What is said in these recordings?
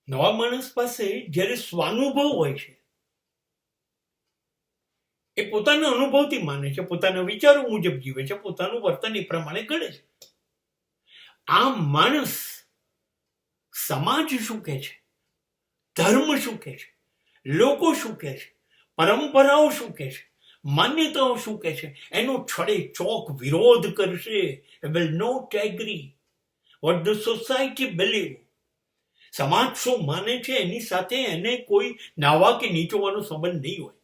નવા માણસ પાસે જ્યારે સ્વાનુભવ હોય છે, એ પોતાના અનુભવથી માને છે, પોતાના વિચારો મુજબ જીવે છે, પોતાનું વર્તન એ પ્રમાણે કરે છે. આ માણસ સમાજ શું કહે છે, ધર્મ શું કહે છે, લોકો શું કહે છે, પરંપરાઓ શું કહે છે, માન્યતાઓ શું કહે છે, એનો છડે ચોક વિરોધ કરશે. Will not agree what the society believe. સમાજ શું માને છે એની સાથે એને કોઈ નાવા કે નીચોવાનો સંબંધ નહીં હોય.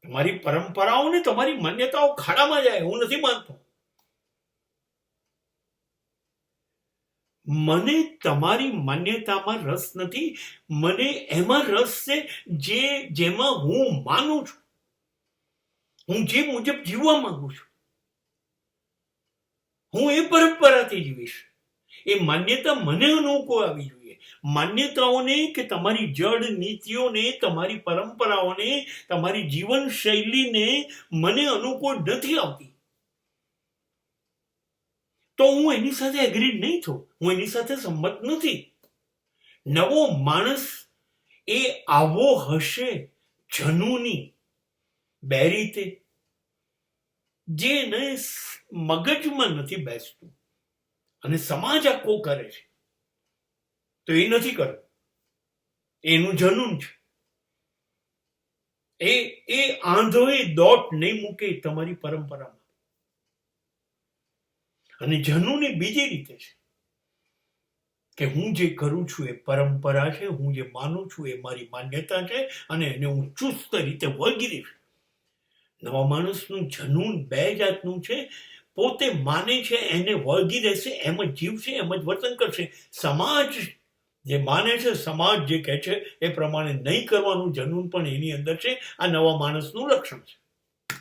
તમારી પરંપરાઓ ને તમારી માન્યતાઓ ખાડામાં જાય હું નથી માનતો. મને તમારી માન્યતામાં રસ નથી, મને એમાં રસ છે જેમાં હું માનું છું, હું જે મુજબ જીવવા માંગુ છું, હું એ પરંપરાથી જીવીશ. એ માન્યતા મને અનુકૂળ આવી જોઈએ. માન્યતાઓને કે તમારી જડ નીતિઓને, તમારી પરંપરાઓને, તમારી જીવન શૈલીને મને અનુકૂળ નથી આવતી તો હું એની સાથે એગ્રી નહીં થઉં, હું એની સાથે સંમત નથી. નવો માણસ એ આવો હશે જનૂની, બે રીતે, જેને મગજમાં નથી બેસતું અને સમાજ આખો કરે છે તો એ નથી કરતો, એનું જનૂન છે. એ આંધોએ દોટ નહીં મૂકે તમારી પરંપરામાં. અને જનૂની બીજી રીતે છે કે હું જે કરું છું એ પરંપરા છે, હું જે માનું છું એ મારી માન્યતા છે અને એને હું ચુસ્ત રીતે વળગી રહીશ. નવા માણસનું જનૂન બે જાતનું છે. પોતે માને છે એને વળગી રહેશે, એમ જ જીવશે, એમ જ વર્તન કરશે. સમાજ જે માને છે, સમાજ જે કહે છે એ પ્રમાણે નહીં કરવાનું જનૂન પણ એની અંદર છે. આ નવા માણસનું લક્ષણ છે.